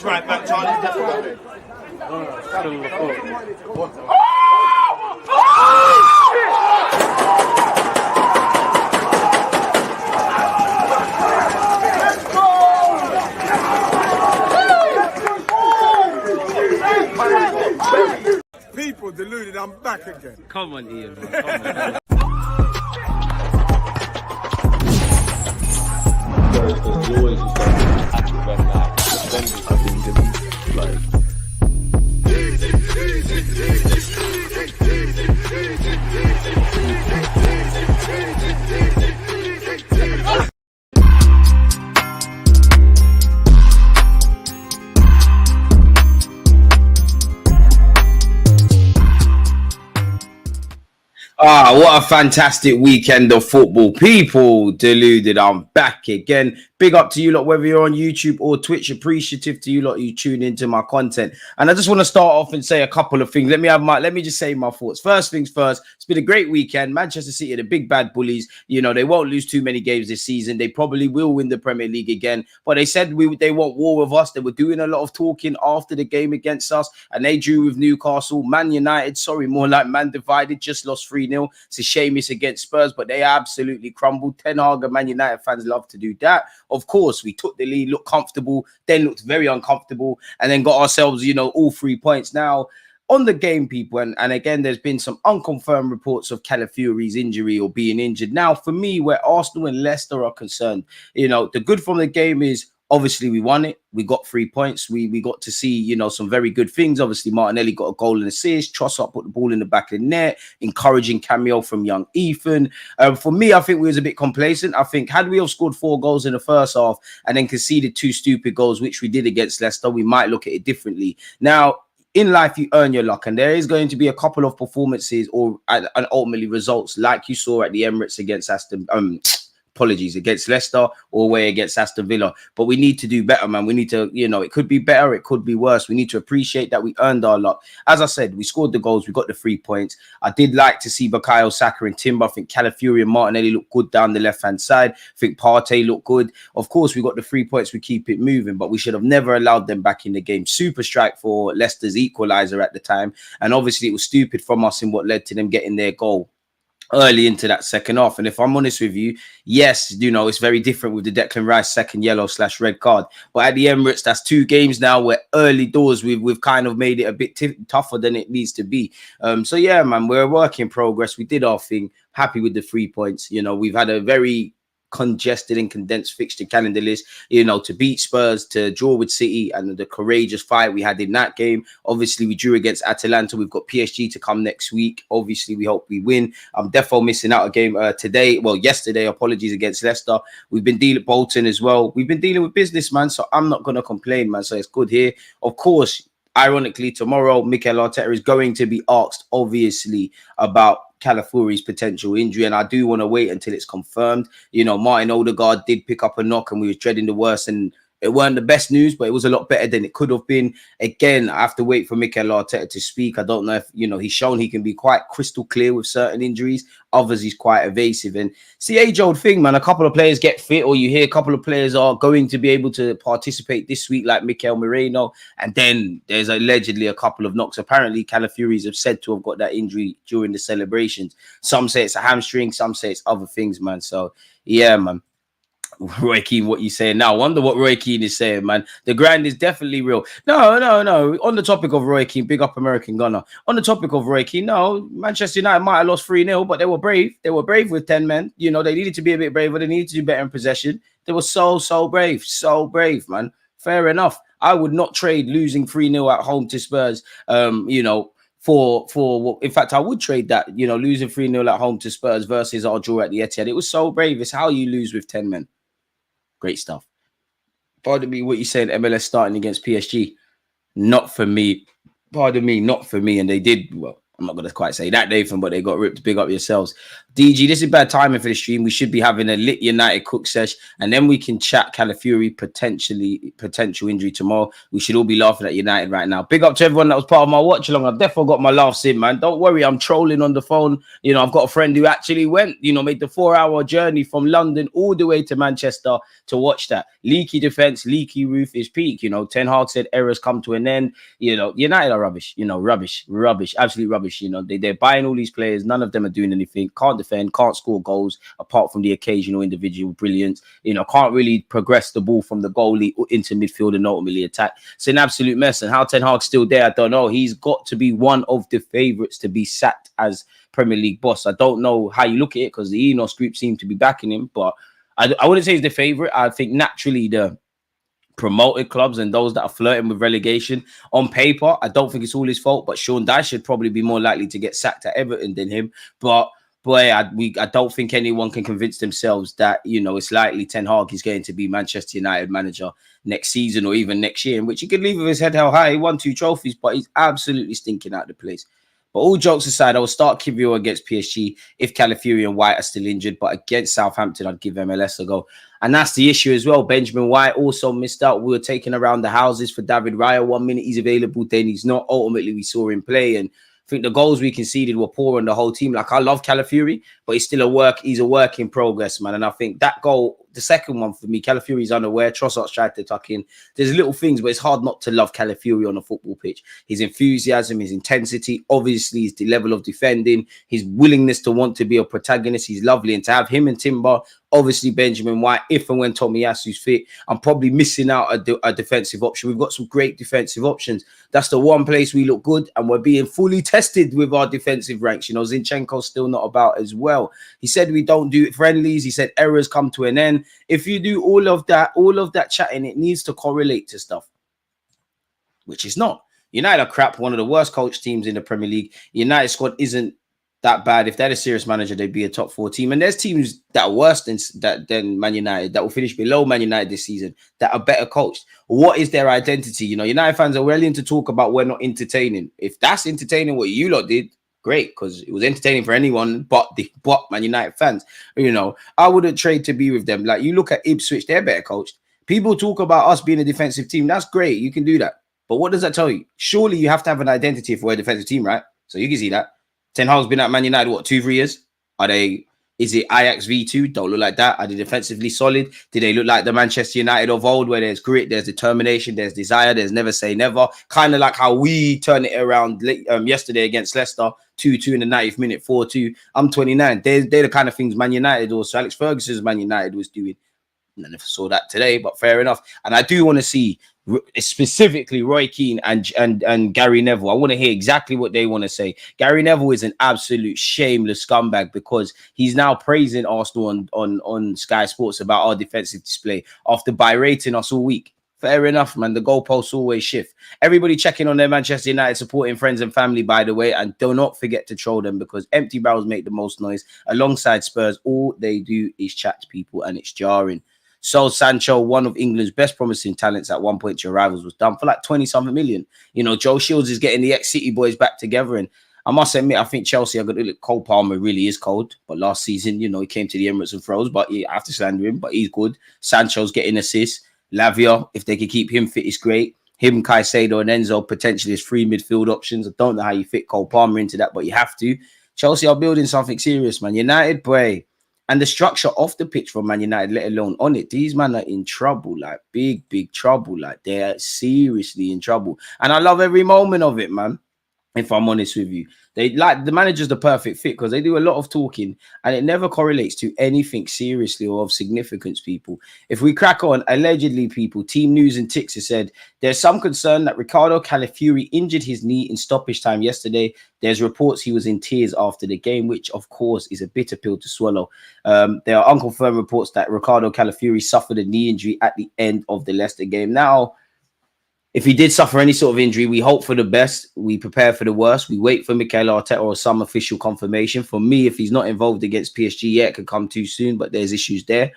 right back, Charlie. That's right. People deluded, I'm back again. Come on, Ian, man. Come on. What a fantastic weekend of football. People deluded, I'm back again. Big up to you lot, whether you're on YouTube or Twitch. Appreciative to you lot you tune into my content. And I just want to start off and say a couple of things. Let me just say my thoughts. First things first, it's been a great weekend. Manchester City are the big bad bullies. You know, they won't lose too many games this season. They probably will win the Premier League again. But they said they want war with us. They were doing a lot of talking after the game against us. And they drew with Newcastle. Man United, more like Man Divided, just lost 3-0. It's a shame it's against Spurs, but they absolutely crumbled. Ten Hag and Man United fans love to do that. Of course, we took the lead, looked comfortable, then looked very uncomfortable, and then got ourselves, all 3 points. Now, on the game, people, and again, there's been some unconfirmed reports of Calafiori's injury or being injured. Now, for me, where Arsenal and Leicester are concerned, the good from the game is, obviously, we won it. We got 3 points. We got to see, some very good things. Obviously, Martinelli got a goal and assist. Trossard put the ball in the back of the net. Encouraging cameo from young Ethan. For me, I think we was a bit complacent. I think had we have scored 4 goals in the first half and then conceded 2 stupid goals, which we did against Leicester, we might look at it differently. Now, in life, you earn your luck, and there is going to be a couple of performances and ultimately results like you saw at the Emirates against against Leicester or away against Aston Villa. But we need to do better, man. We need to, it could be better, it could be worse. We need to appreciate that we earned our luck. As I said, we scored the goals, we got the 3 points. I did like to see Bukayo Saka and Timber. I think Calafiori and Martinelli looked good down the left-hand side. I think Partey looked good. Of course, we got the 3 points, we keep it moving, but we should have never allowed them back in the game. Super strike for Leicester's equaliser at the time. And obviously, it was stupid from us in what led to them getting their goal early into that second half. And if I'm honest with you, yes, it's very different with the Declan Rice second yellow/red card. But at the Emirates, that's 2 games now where early doors we've kind of made it a bit tougher than it needs to be. So yeah, man, we're a work in progress. We did our thing. Happy with the 3 points. We've had a very congested and condensed fixture calendar list, to beat Spurs, to draw with City, and the courageous fight we had in that game. Obviously, we drew against Atalanta. We've got PSG to come next week. Obviously, we hope we win. I'm definitely missing out a game yesterday, apologies, against Leicester. We've been dealing with Bolton as well. We've been dealing with business, man, so I'm not going to complain, man. So it's good here. Of course, ironically, tomorrow, Mikel Arteta is going to be asked, obviously, about Calafiori's potential injury, and I do want to wait until it's confirmed. Martin Odegaard did pick up a knock, and we was dreading the worst, and it weren't the best news, but it was a lot better than it could have been. Again, I have to wait for Mikel Arteta to speak. I don't know if, he's shown he can be quite crystal clear with certain injuries. Others, he's quite evasive. And it's the age-old thing, man. A couple of players get fit, or you hear a couple of players are going to be able to participate this week, like Mikel Moreno. And then there's allegedly a couple of knocks. Apparently, Calafiori's have said to have got that injury during the celebrations. Some say it's a hamstring. Some say it's other things, man. So, yeah, man. Roy Keane, what you saying now? I wonder what Roy Keane is saying, man. The grind is definitely real. No. On the topic of Roy Keane, big up American Gunner. On the topic of Roy Keane, no, Manchester United might have lost 3-0, but they were brave. They were brave with 10 men. They needed to be a bit braver. They needed to do better in possession. They were so brave. So brave, man. Fair enough. I would not trade losing 3-0 at home to Spurs, for in fact, I would trade that, losing 3-0 at home to Spurs versus our draw at the Etihad. It was so brave. It's how you lose with 10 men. Great stuff. Pardon me, what you saying, MLS starting against PSG? Not for me. Pardon me, not for me. And they did, well, I'm not going to quite say that, Nathan, but they got ripped. Big up yourselves. DG, this is bad timing for the stream. We should be having a lit United cook sesh, and then we can chat Calafiori potential injury tomorrow. We should all be laughing at United right now. Big up to everyone that was part of my watch along. I've definitely got my laughs in, man. Don't worry, I'm trolling on the phone. You know, I've got a friend who actually went, you know, made the 4-hour journey from London all the way to Manchester to watch that. Leaky defense, leaky roof is peak. You know, Ten Hag said errors come to an end. You know, United are rubbish. You know, rubbish, absolutely rubbish. You know, they're buying all these players. None of them are doing anything. Can't defend, can't score goals apart from the occasional individual brilliance. You know, can't really progress the ball from the goalie into midfield and ultimately attack. It's an absolute mess. And how Ten Hag's still there, I don't know. He's got to be one of the favourites to be sacked as Premier League boss. I don't know how you look at it because the Enos group seem to be backing him, but I wouldn't say he's the favourite. I think naturally the promoted clubs and those that are flirting with relegation on paper, I don't think it's all his fault, but Sean Dyche should probably be more likely to get sacked at Everton than him. But boy, I don't think anyone can convince themselves that, you know, it's likely Ten Hag is going to be Manchester United manager next season or even next year, in which he could leave with his head held high. He won 2 trophies, but he's absolutely stinking out of the place. But all jokes aside, I will start Kivior against PSG if Calafiori and White are still injured. But against Southampton, I'd give MLS a go. And that's the issue as well. Benjamin White also missed out. We were taking around the houses for David Raya. 1 minute he's available, then he's not. Ultimately, we saw him play. And I think the goals we conceded were poor on the whole team. Like, I love Calafiori, but he's still he's a work in progress, man. And I think that goal, the second one for me, Calafiori's unaware. Trossard tried to tuck in. There's little things, but it's hard not to love Calafiori on a football pitch. His enthusiasm, his intensity, obviously his level of defending, his willingness to want to be a protagonist. He's lovely. And to have him and Timber, obviously Benjamin White, if and when Tomiyasu's fit, I'm probably missing out a defensive option. We've got some great defensive options. That's the one place we look good, and we're being fully tested with our defensive ranks. You know, Zinchenko's still not about as well. He said we don't do it friendlies. He said errors come to an end. If you do all of that chatting, it needs to correlate to stuff, which is not. United are crap, one of the worst coach teams in the Premier League. United squad isn't that bad. If they had a serious manager, they'd be a top 4 team. And there's teams that are worse than Man United that will finish below Man United this season that are better coached. What is their identity? You know, United fans are willing to talk about we're not entertaining. If that's entertaining what you lot did, great, because it was entertaining for anyone but Man United fans. You know, I wouldn't trade to be with them. Like, you look at Ipswich, they're better coached. People talk about us being a defensive team. That's great. You can do that. But what does that tell you? Surely you have to have an identity if we're a defensive team, right? So you can see that. Ten Hag's been at Man United, what, 2-3 years? Is it Ajax V2? Don't look like that. Are they defensively solid? Do they look like the Manchester United of old, where there's grit, there's determination, there's desire, there's never say never? Kind of like how we turned it around yesterday against Leicester, 2-2 in the 90th minute, 4-2. I'm 29. They're the kind of things Man United, also Alex Ferguson's Man United was doing. I never saw that today, but fair enough. And I do want to see specifically Roy Keane and Gary Neville. I want to hear exactly what they want to say. Gary Neville is an absolute shameless scumbag because he's now praising Arsenal on Sky Sports about our defensive display after berating us all week. Fair enough, man. The goalposts always shift. Everybody checking on their Manchester United supporting friends and family, by the way, and do not forget to troll them because empty barrels make the most noise. Alongside Spurs, all they do is chat to people and it's jarring. So Sancho, one of England's best promising talents at one point to your rivals, was done for like 20-something million. You know, Joe Shields is getting the ex-City boys back together. And I must admit, I think Chelsea are going to look. Cole Palmer really is cold. But last season, you know, he came to the Emirates and froze. But I have to slander him, but he's good. Sancho's getting assists. Lavia, if they could keep him fit, is great. Him, Caicedo and Enzo potentially as 3 midfield options. I don't know how you fit Cole Palmer into that, but you have to. Chelsea are building something serious, man. United, boy. And the structure off the pitch for Man United, let alone on it, these men are in trouble, like big trouble. Like, they're seriously in trouble. And I love every moment of it, man. If I'm honest with you, they like the manager's the perfect fit because they do a lot of talking and it never correlates to anything seriously or of significance. People, if we crack on, allegedly, people, Team News and Ticks has said there's some concern that Ricardo Calafiori injured his knee in stoppage time yesterday. There's reports he was in tears after the game, which of course is a bitter pill to swallow. There are unconfirmed reports that Ricardo Calafiori suffered a knee injury at the end of the Leicester game. Now, if he did suffer any sort of injury, we hope for the best. We prepare for the worst. We wait for Mikel Arteta or some official confirmation. For me, if he's not involved against PSG yet, it could come too soon, but there's issues there.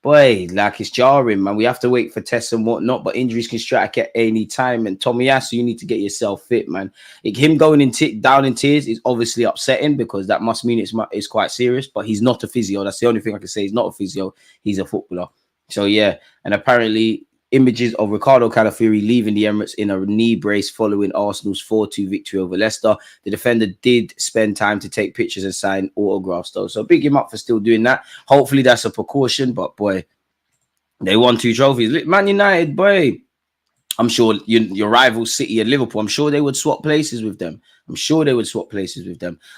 boy, like it's jarring, man. We have to wait for tests and whatnot, but injuries can strike at any time. And Tomiyasu, you need to get yourself fit, man. Him going down in tears is obviously upsetting because that must mean it's quite serious. But he's not a physio. That's the only thing I can say. He's not a physio. He's a footballer. So yeah, and apparently images of Ricardo Calafiori leaving the Emirates in a knee brace following Arsenal's 4-2 victory over Leicester. The defender did spend time to take pictures and sign autographs, though. So big him up for still doing that. Hopefully that's a precaution, but boy, they won 2 trophies. Man United, boy, I'm sure your rival City and Liverpool, I'm sure they would swap places with them.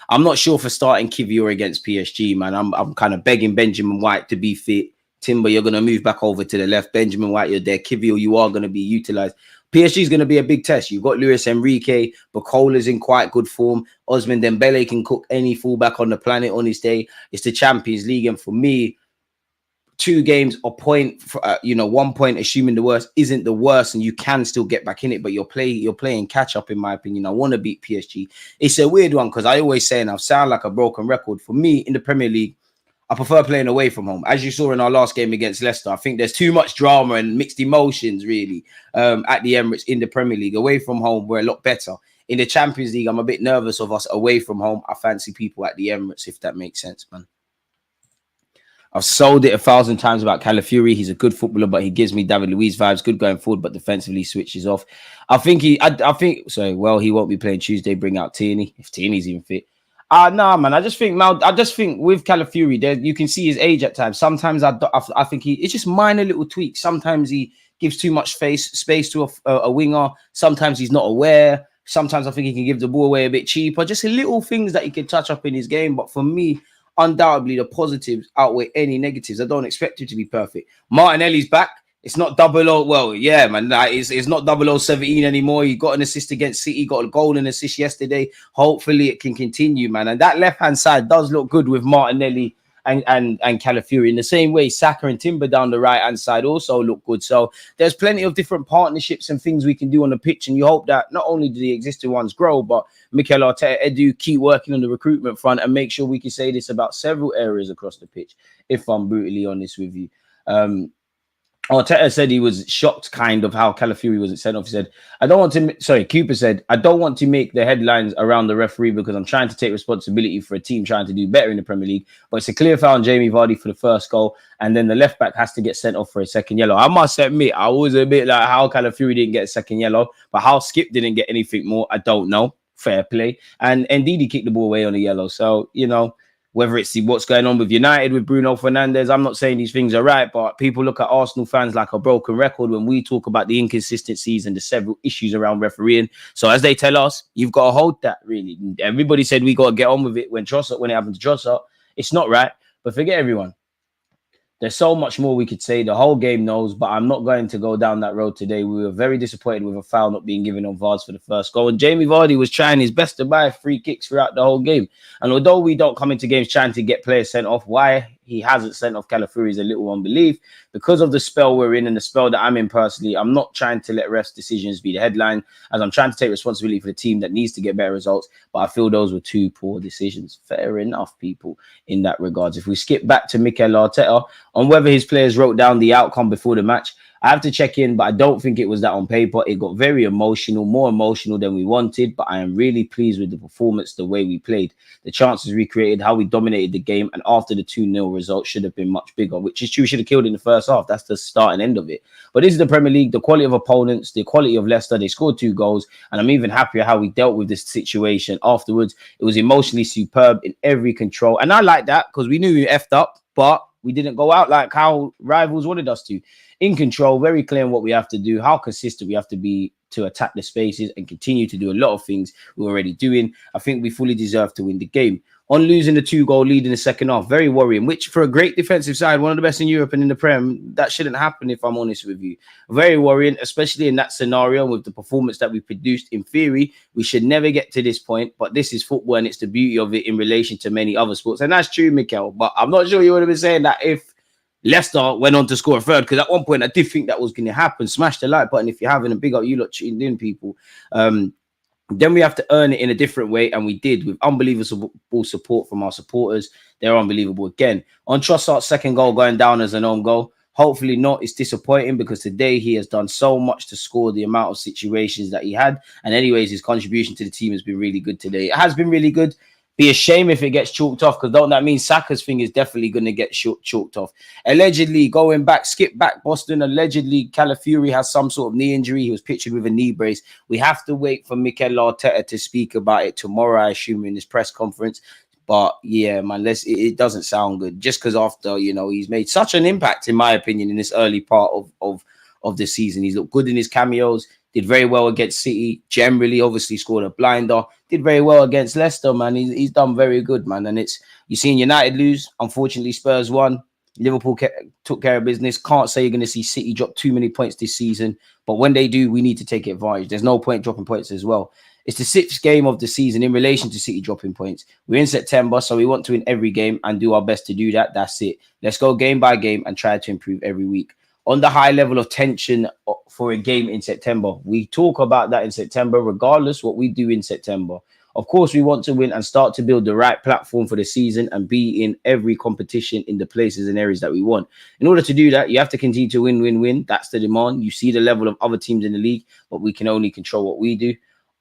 I'm not sure for starting Kivior against PSG, man. I'm kind of begging Benjamin White to be fit. Timber, you're going to move back over to the left. Benjamin White, you're there. Kivior, you are going to be utilized. PSG is going to be a big test. You've got Luis Enrique. Bacola's in quite good form. Osman Dembele can cook any fullback on the planet on his day. It's the Champions League. And for me, 2 games, a point, 1 point, assuming the worst, isn't the worst. And you can still get back in it. But you're playing catch up, in my opinion. I want to beat PSG. It's a weird one because I always say, and I sound like a broken record, for me in the Premier League, I prefer playing away from home. As you saw in our last game against Leicester, I think there's too much drama and mixed emotions, really, at the Emirates in the Premier League. Away from home, we're a lot better. In the Champions League, I'm a bit nervous of us away from home. I fancy people at the Emirates, if that makes sense, man. I've sold it 1,000 times about Calafiori. He's a good footballer, but he gives me David Luiz vibes. Good going forward, but defensively switches off. He won't be playing Tuesday. Bring out Tierney, if Tierney's even fit. No, man. I just think with Calafiori, there you can see his age at times. Sometimes I think it's just minor little tweaks. Sometimes he gives too much space to a winger. Sometimes he's not aware. Sometimes I think he can give the ball away a bit cheaper. Just little things that he can touch up in his game. But for me, undoubtedly, the positives outweigh any negatives. I don't expect him to be perfect. Martinelli's back. It's not 00. Well, yeah, man. It's not 0017 anymore. He got an assist against City, got a goal and assist yesterday. Hopefully it can continue, man. And that left-hand side does look good with Martinelli and Calafiori. In the same way, Saka and Timber down the right-hand side also look good. So there's plenty of different partnerships and things we can do on the pitch. And you hope that not only do the existing ones grow, but Mikel Arteta, Edu, keep working on the recruitment front and make sure we can say this about several areas across the pitch, if I'm brutally honest with you. Arteta said he was shocked kind of how Calafiori wasn't sent off. He said, Cooper said, I don't want to make the headlines around the referee because I'm trying to take responsibility for a team trying to do better in the Premier League. But it's a clear foul on Jamie Vardy for the first goal. And then the left back has to get sent off for a second yellow. I must admit, I was a bit like how Calafiori didn't get a second yellow, but how Skip didn't get anything more, I don't know. Fair play. And indeed, he kicked the ball away on the yellow. So, whether it's what's going on with United, with Bruno Fernandes, I'm not saying these things are right, but people look at Arsenal fans like a broken record when we talk about the inconsistencies and the several issues around refereeing. So as they tell us, you've got to hold that, really. Everybody said we got to get on with it when it happened to Trossard. It's not right, but forget everyone. There's so much more we could say. The whole game knows, but I'm not going to go down that road today. We were very disappointed with a foul not being given on Vards for the first goal. And Jamie Vardy was trying his best to buy free kicks throughout the whole game. And although we don't come into games trying to get players sent off, why he hasn't sent off Calafiori is a little unbelief. Because of the spell we're in and the spell that I'm in personally, I'm not trying to let refs' decisions be the headline, as I'm trying to take responsibility for the team that needs to get better results. But I feel those were 2 poor decisions. Fair enough, people, in that regards. If we skip back to Mikel Arteta on whether his players wrote down the outcome before the match, I have to check in, but I don't think it was that on paper. It got very emotional, more emotional than we wanted, but I am really pleased with the performance, the way we played, the chances we created, how we dominated the game, and after the 2-0 result should have been much bigger, which is true. We should have killed in the first half. That's the start and end of it. But this is the Premier League, the quality of opponents, the quality of Leicester. They scored 2 goals, and I'm even happier how we dealt with this situation afterwards. It was emotionally superb in every control, and I like that because we knew we effed up, but we didn't go out like how rivals wanted us to. In control, very clear on what we have to do, how consistent we have to be to attack the spaces and continue to do a lot of things we're already doing. I think we fully deserve to win the game. On losing the 2-goal lead in the second half, very worrying, which for a great defensive side, one of the best in Europe and in the Prem, that shouldn't happen if I'm honest with you. Very worrying, especially in that scenario with the performance that we produced. In theory, we should never get to this point, but this is football and it's the beauty of it in relation to many other sports. And that's true, Mikel, but I'm not sure you would have been saying that if Leicester went on to score a third, because at one point I did think that was going to happen. Smash the like button if you haven't, and big up you lot tuning in, people. Then we have to earn it in a different way, and we did with unbelievable support from our supporters. They're unbelievable again. On Trossard's second goal going down as an own goal, hopefully not. It's disappointing because today he has done so much to score the amount of situations that he had. And anyways, his contribution to the team has been really good today. It has been really good. Be a shame if it gets chalked off, because don't that mean Saka's thing is definitely going to get chalked off. Allegedly, going back, skip back, Boston. Allegedly, Calafiori has some sort of knee injury. He was pictured with a knee brace. We have to wait for Mikel Arteta to speak about it tomorrow, I assume, in his press conference. But yeah, man, it doesn't sound good. Just because after, he's made such an impact, in my opinion, in this early part of the season. He's looked good in his cameos. Did very well against City. Generally, obviously scored a blinder. Did very well against Leicester, man. He's done very good, man. And you're seeing United lose. Unfortunately, Spurs won. Liverpool took care of business. Can't say you're going to see City drop too many points this season. But when they do, we need to take advantage. There's no point dropping points as well. It's the 6th game of the season in relation to City dropping points. We're in September, so we want to win every game and do our best to do that. That's it. Let's go game by game and try to improve every week. On the high level of tension for a game in September, we talk about that in September, regardless what we do in September. Of course, we want to win and start to build the right platform for the season and be in every competition in the places and areas that we want. In order to do that, you have to continue to win. That's the demand. You see the level of other teams in the league, but we can only control what we do.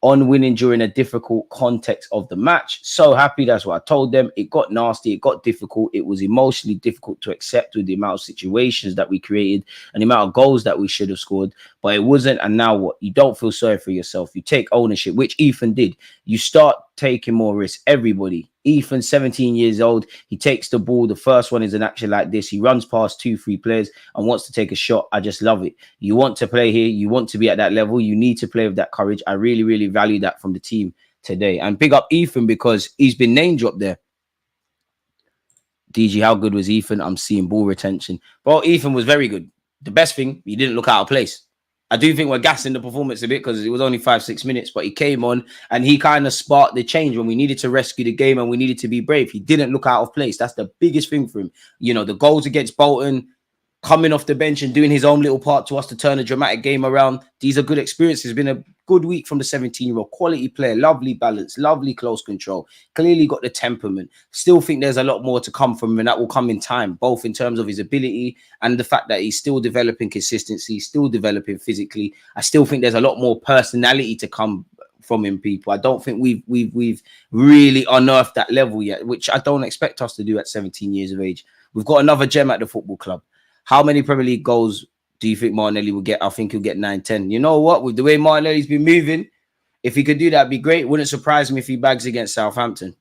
On winning during a difficult context of the match. So happy. That's what I told them. It got nasty. It got difficult. It was emotionally difficult to accept with the amount of situations that we created and the amount of goals that we should have scored. But it wasn't. And now what? You don't feel sorry for yourself. You take ownership, which Ethan did. You start taking more risks. Everybody. Ethan, 17 years old. He takes the ball. The first one is an action like this. He runs past 2-3 players and wants to take a shot. I just love it. You want to play here. You want to be at that level. You need to play with that courage. I really, really value that from the team today. And big up Ethan because he's been name dropped there. DG, how good was Ethan? I'm seeing ball retention. Well, Ethan was very good. The best thing, he didn't look out of place. I do think we're gassing the performance a bit because it was only 5-6 minutes, but he came on and he kind of sparked the change when we needed to rescue the game and we needed to be brave. He didn't look out of place. That's the biggest thing for him. The goals against Bolton, coming off the bench and doing his own little part to us to turn a dramatic game around. These are good experiences. It's been a good week from the 17-year-old. Quality player, lovely balance, lovely close control. Clearly got the temperament. Still think there's a lot more to come from him, and that will come in time, both in terms of his ability and the fact that he's still developing consistency, still developing physically. I still think there's a lot more personality to come from him, people. I don't think we've really unearthed that level yet, which I don't expect us to do at 17 years of age. We've got another gem at the football club. How many Premier League goals do you think Martinelli will get? I think he'll get 9-10. You know what? With the way Martinelli's been moving, if he could do that, it'd be great. Wouldn't surprise me if he bags against Southampton.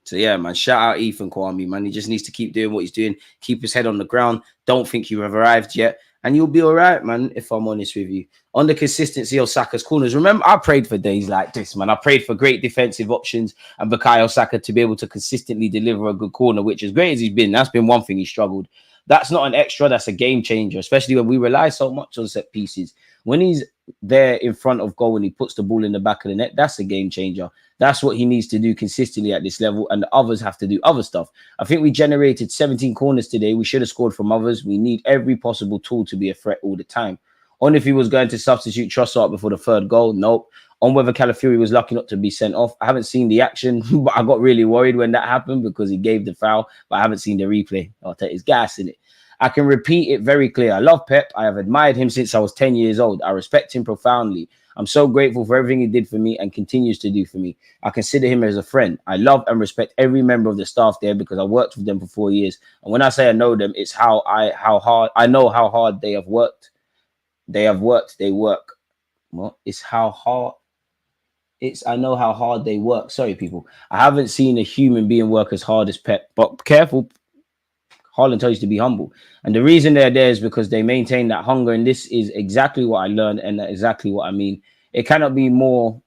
So yeah, man, shout out Ethan Kwame, man. He just needs to keep doing what he's doing. Keep his head on the ground. Don't think you have arrived yet. And you'll be all right, man, if I'm honest with you. On the consistency of Saka's corners, remember, I prayed for days like this, man. I prayed for great defensive options and Bukayo Saka to be able to consistently deliver a good corner, which as great as he's been, that's been one thing he struggled. That's not an extra. That's a game changer, especially when we rely so much on set pieces. When he's there in front of goal and he puts the ball in the back of the net, that's a game changer. That's what he needs to do consistently at this level, and the others have to do other stuff. I think we generated 17 corners today. We should have scored from others. We need every possible tool to be a threat all the time. On if he was going to substitute Trossard before the third goal, nope. On whether Calafiori was lucky not to be sent off, I haven't seen the action, but I got really worried when that happened because he gave the foul, but I haven't seen the replay. I'll take his gas in it. I can repeat it very clear. I love Pep. I have admired him since I was 10 years old. I respect him profoundly. I'm so grateful for everything he did for me and continues to do for me. I consider him as a friend. I love and respect every member of the staff there because I worked with them for 4 years. And when I say I know them, it's how hard I know how hard they have worked. They work. Well, it's how hard. I know how hard they work. Sorry, people. I haven't seen a human being work as hard as Pep. But careful. Haaland tells you to be humble. And the reason they're there is because they maintain that hunger. And this is exactly what I learned and exactly what I mean. It cannot be more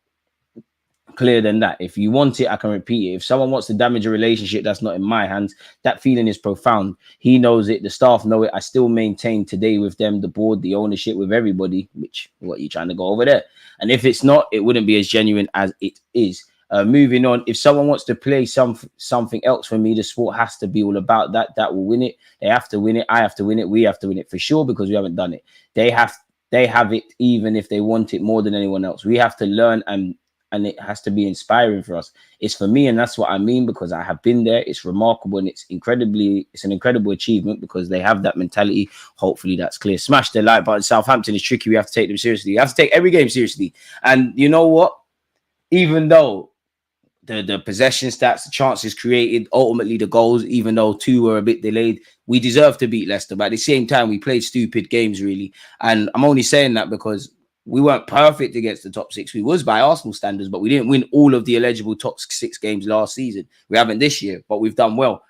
clear than that. If you want it, I can repeat it. If someone wants to damage a relationship that's not in my hands, that feeling is profound. He knows it. The staff know it. I still maintain today with them, the board, the ownership, with everybody, which what are you trying to go over there? And if it's not, it wouldn't be as genuine as it is. Moving on, if someone wants to play something else for me, the sport has to be all about that. That will win it. They have to win it. I have to win it. We have to win it for sure because we haven't done it. They have it even if they want it more than anyone else. We have to learn and and it has to be inspiring for us. It's for me, and that's what I mean, because I have been there. It's remarkable, and it's an incredible achievement because they have that mentality. Hopefully that's clear. Smash the like button. Southampton is tricky. We have to take them seriously. You have to take every game seriously. And you know what? Even though the possession stats, the chances created, ultimately the goals, even though 2 were a bit delayed, we deserve to beat Leicester. But at the same time, we played stupid games, really. And I'm only saying that because we weren't perfect against the top 6. We was by Arsenal standards, but we didn't win all of the eligible top 6 games last season. We haven't this year, but we've done well.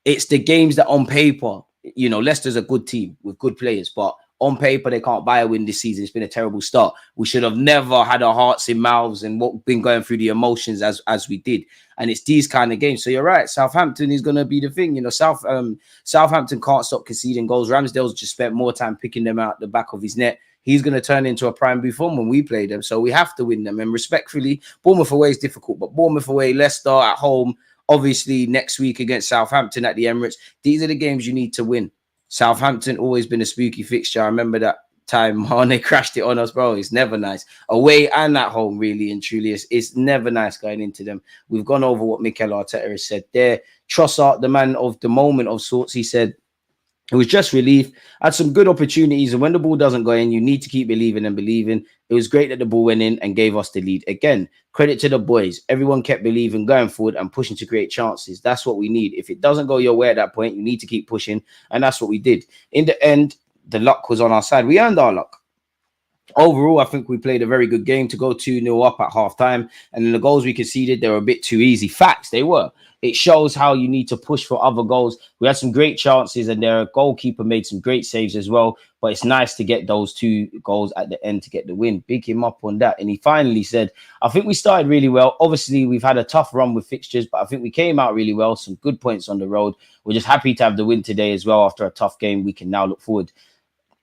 It's the games that on paper, you know, Leicester's a good team with good players, but on paper, they can't buy a win this season. It's been a terrible start. We should have never had our hearts in mouths and been going through the emotions as we did. And it's these kind of games. So you're right. Southampton is going to be the thing. You know, Southampton can't stop conceding goals. Ramsdale's just spent more time picking them out the back of his net. He's going to turn into a prime Buffon when we play them. So we have to win them. And respectfully, Bournemouth away is difficult. But Bournemouth away, Leicester at home, obviously next week against Southampton at the Emirates. These are the games you need to win. Southampton always been a spooky fixture. I remember that time Mane crashed it on us, bro. It's never nice. Away and at home, really and truly. It's never nice going into them. We've gone over what Mikel Arteta has said there. Trossard, the man of the moment of sorts, he said, it was just relief. Had some good opportunities, and when the ball doesn't go in, you need to keep believing and believing. It was great that the ball went in and gave us the lead. Again, credit to the boys. Everyone kept believing, going forward and pushing to create chances. That's what we need. If it doesn't go your way at that point, you need to keep pushing, and that's what we did. In the end, the luck was on our side. We earned our luck. Overall, I think we played a very good game to go 2-0 up at half-time, and then the goals we conceded, they were a bit too easy. Facts, they were. It shows how you need to push for other goals. We had some great chances, and their goalkeeper made some great saves as well. But it's nice to get those 2 goals at the end to get the win. Big him up on that. And he finally said, I think we started really well. Obviously, we've had a tough run with fixtures, but I think we came out really well. Some good points on the road. We're just happy to have the win today as well. After a tough game, we can now look forward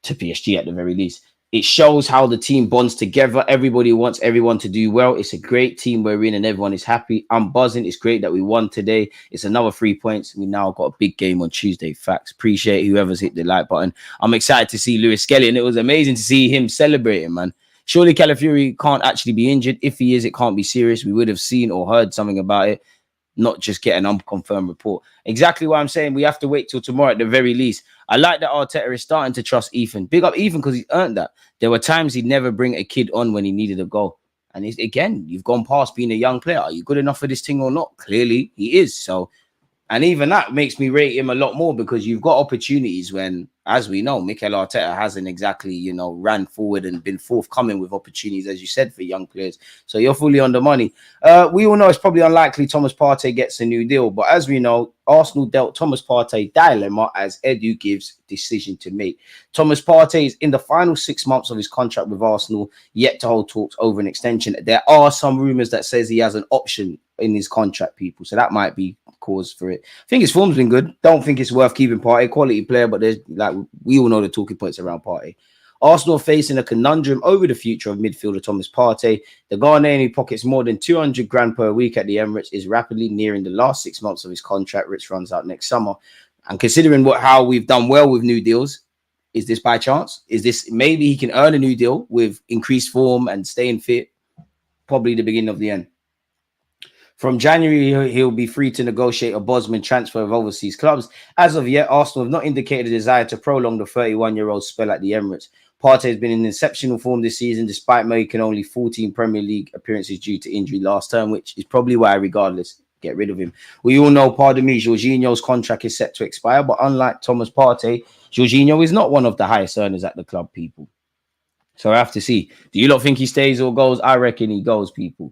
to PSG at the very least. It shows how the team bonds together. Everybody wants everyone to do well. It's a great team we're in and everyone is happy. I'm buzzing. It's great that we won today. It's another 3 points. We now got a big game on Tuesday. Facts. Appreciate whoever's hit the like button. I'm excited to see Lewis Skelly, and it was amazing to see him celebrating, man. Surely Calafiori can't actually be injured. If he is, it can't be serious. We would have seen or heard something about it, not just get an unconfirmed report. Exactly what I'm saying. We have to wait till tomorrow at the very least. I like that Arteta is starting to trust Ethan. Big up Ethan because he's earned that. There were times he'd never bring a kid on when he needed a goal. And again, you've gone past being a young player. Are you good enough for this thing or not? Clearly, he is. So, and even that makes me rate him a lot more because you've got opportunities when, as we know, Mikel Arteta hasn't exactly, you know, ran forward and been forthcoming with opportunities, as you said, for young players. So you're fully on the money. We all know it's probably unlikely Thomas Partey gets a new deal. But as we know, Arsenal dealt Thomas Partey dilemma as Edu gives decision to make. Thomas Partey is in the final 6 months of his contract with Arsenal, yet to hold talks over an extension. There are some rumours that says he has an option in his contract, people. So that might be cause for it. I think his form's been good. Don't think it's worth keeping Partey. Quality player, but there's like we all know the talking points around Partey. Arsenal facing a conundrum over the future of midfielder Thomas Partey. The Ghanaian, who pockets more than 200 grand per week at the Emirates, is rapidly nearing the last 6 months of his contract, which runs out next summer. And considering how we've done well with new deals, is this by chance? Is this maybe he can earn a new deal with increased form and staying fit? Probably the beginning of the end. From January, he'll be free to negotiate a Bosman transfer of overseas clubs. As of yet, Arsenal have not indicated a desire to prolong the 31-year-old spell at the Emirates. Partey has been in exceptional form this season, despite making only 14 Premier League appearances due to injury last term, which is probably why, regardless, get rid of him. We all know, pardon me, Jorginho's contract is set to expire, but unlike Thomas Partey, Jorginho is not one of the highest earners at the club, people. So I have to see. Do you not think he stays or goes? I reckon he goes, people.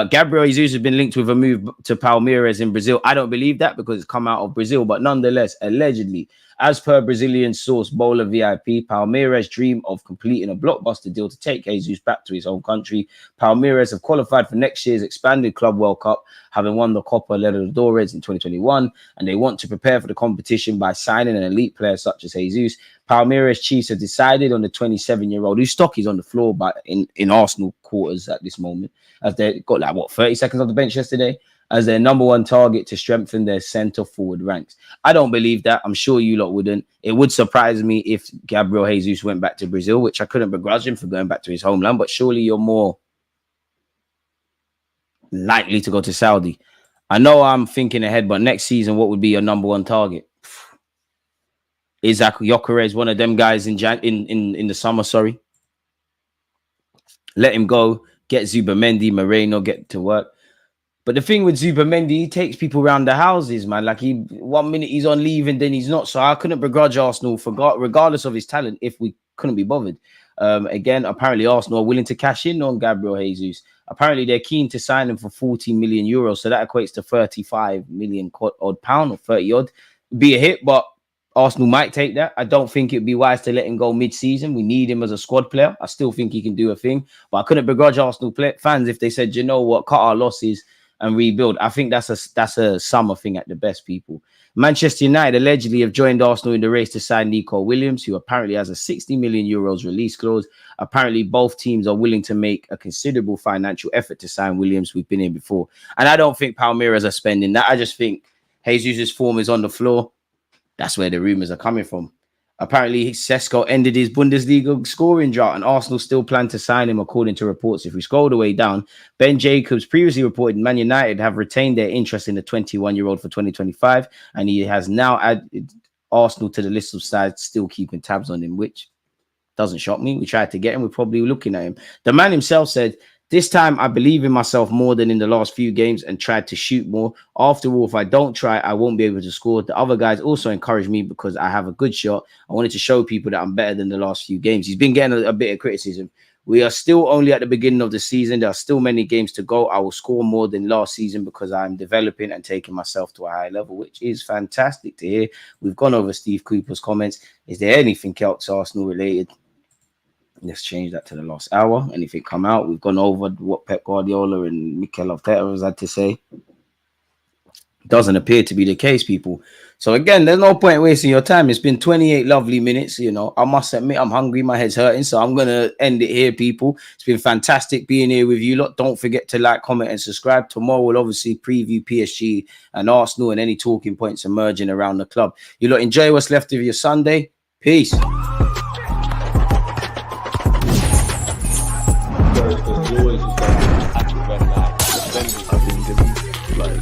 Gabriel Jesus has been linked with a move to Palmeiras in Brazil. I don't believe that because it's come out of Brazil, but nonetheless, allegedly, as per Brazilian source Bola VIP, Palmeiras dream of completing a blockbuster deal to take Jesus back to his home country. Palmeiras have qualified for next year's expanded Club World Cup, having won the Copa Libertadores in 2021, and they want to prepare for the competition by signing an elite player such as Jesus. Palmeiras chiefs have decided on the 27-year-old, whose stock is on the floor but in Arsenal quarters at this moment, as they got 30 seconds on the bench yesterday, as their number one target to strengthen their centre forward ranks. I don't believe that. I'm sure you lot wouldn't. It would surprise me if Gabriel Jesus went back to Brazil, which I couldn't begrudge him for going back to his homeland, but surely you're more likely to go to Saudi. I know I'm thinking ahead, but next season, what would be your number one target? Isaac Yokore is one of them guys in the summer. Sorry, let him go. Get Zubamendi, Moreno, get to work. But the thing with Zubamendi, he takes people around the houses, man. Like 1 minute he's on leave and then he's not. So I couldn't begrudge Arsenal regardless of his talent if we couldn't be bothered. Again, apparently Arsenal are willing to cash in on Gabriel Jesus. Apparently they're keen to sign him for 14 million euros. So that equates to 35 million odd pound or 30 odd. Be a hit, but Arsenal might take that. I don't think it'd be wise to let him go mid-season. We need him as a squad player. I still think he can do a thing. But I couldn't begrudge Arsenal fans if they said, you know what, cut our losses and rebuild. I think that's a summer thing at the best, people. Manchester United allegedly have joined Arsenal in the race to sign Nico Williams, who apparently has a 60 million euros release clause. Apparently, both teams are willing to make a considerable financial effort to sign Williams. We've been in before. And I don't think Palmeiras are spending that. I just think Jesus' form is on the floor. That's where the rumors are coming from. Apparently, Sesko ended his Bundesliga scoring drought, and Arsenal still plan to sign him, according to reports. If we scroll the way down, Ben Jacobs previously reported Man United have retained their interest in the 21-year-old for 2025, and he has now added Arsenal to the list of sides still keeping tabs on him, which doesn't shock me. We tried to get him. We're probably looking at him. The man himself said, "This time, I believe in myself more than in the last few games and tried to shoot more. After all, if I don't try, I won't be able to score. The other guys also encouraged me because I have a good shot. I wanted to show people that I'm better than the last few games." He's been getting a bit of criticism. We are still only at the beginning of the season. There are still many games to go. I will score more than last season because I'm developing and taking myself to a high level, which is fantastic to hear. We've gone over Steve Cooper's comments. Is there anything else Arsenal related? Let's change that to the last hour. Anything come out? We've gone over what Pep Guardiola and Mikel Arteta has had to say. Doesn't appear to be the case, people. So again, there's no point wasting your time. It's been 28 lovely minutes. You know, I must admit I'm hungry. My head's hurting. So I'm going to end it here, people. It's been fantastic being here with you lot. Don't forget to like, comment and subscribe. Tomorrow we'll obviously preview PSG and Arsenal and any talking points emerging around the club. You lot enjoy what's left of your Sunday. Peace. I think it's like